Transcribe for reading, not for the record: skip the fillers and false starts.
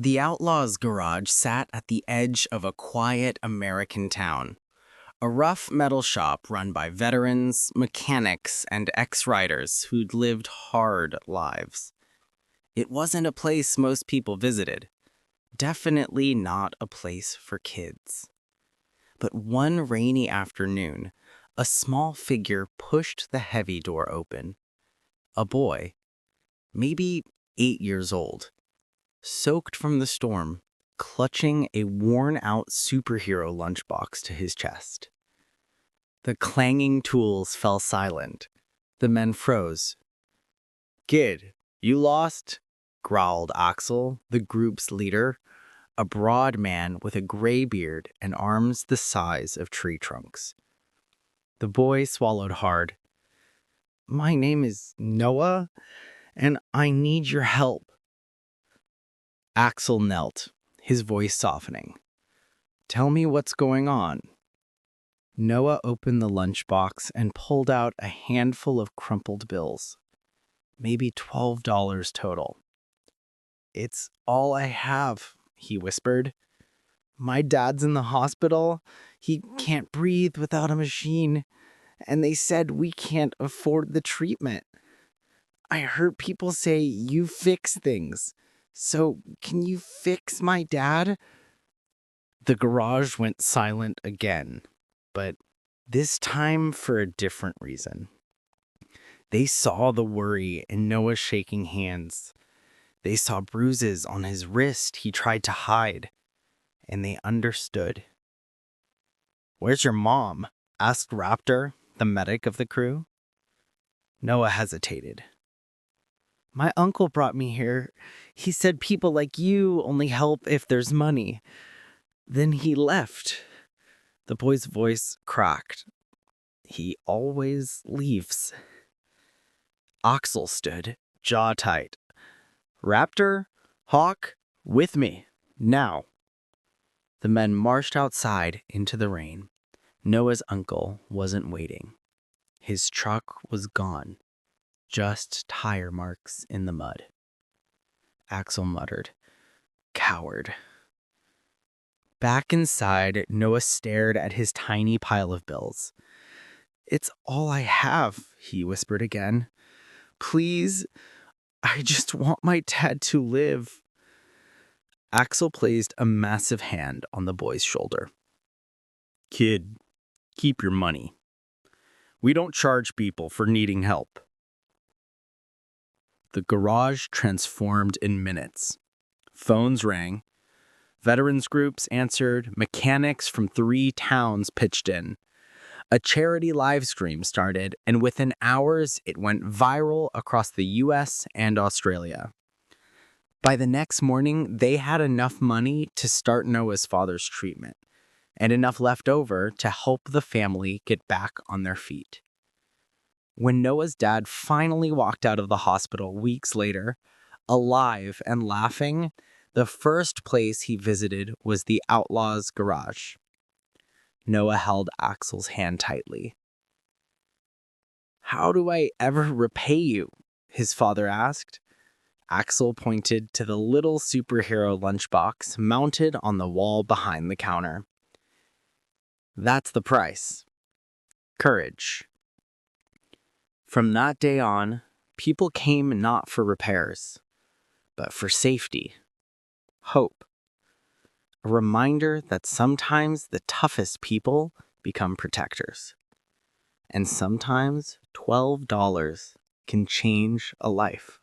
The Outlaws Garage sat at the edge of a quiet American town, a rough metal shop run by veterans, mechanics, and ex-riders who'd lived hard lives. It wasn't a place most people visited, definitely not a place for kids. But one rainy afternoon, a small figure pushed the heavy door open. A boy, maybe 8 years old, soaked from the storm, clutching a worn-out superhero lunchbox to his chest. The clanging tools fell silent. The men froze. "Kid, you lost?" growled Axel, the group's leader, a broad man with a gray beard and arms the size of tree trunks. The boy swallowed hard. "My name is Noah, and I need your help." Axel knelt, his voice softening. "Tell me what's going on." Noah opened the lunchbox and pulled out a handful of crumpled bills, maybe $12 total. "It's all I have," he whispered. "My dad's in the hospital. He can't breathe without a machine, and they said we can't afford the treatment. I heard people say you fix things. So, can you fix my dad?" The garage went silent again, but this time for a different reason. They saw the worry in Noah's shaking hands. They saw bruises on his wrist he tried to hide, and they understood. "Where's your mom?" asked Raptor, the medic of the crew. Noah hesitated. "My uncle brought me here. He said people like you only help if there's money. Then he left." The boy's voice cracked. "He always leaves." Axel stood, jaw tight. "Raptor, Hawk, with me, now." The men marched outside into the rain. Noah's uncle wasn't waiting. His truck was gone. Just tire marks in the mud. Axel muttered, "Coward." Back inside, Noah stared at his tiny pile of bills. "It's all I have," he whispered again. "Please, I just want my dad to live." Axel placed a massive hand on the boy's shoulder. "Kid, keep your money. We don't charge people for needing help." The garage transformed in minutes. Phones rang. Veterans groups answered. Mechanics from 3 towns pitched in. A charity live stream started, and within hours, it went viral across the US and Australia. By the next morning, they had enough money to start Noah's father's treatment, and enough left over to help the family get back on their feet. When Noah's dad finally walked out of the hospital weeks later, alive and laughing, the first place he visited was the Outlaws Garage. Noah held Axel's hand tightly. "How do I ever repay you?" his father asked. Axel pointed to the little superhero lunchbox mounted on the wall behind the counter. "That's the price. Courage." From that day on, people came not for repairs, but for safety, hope, a reminder that sometimes the toughest people become protectors, and sometimes $12 can change a life.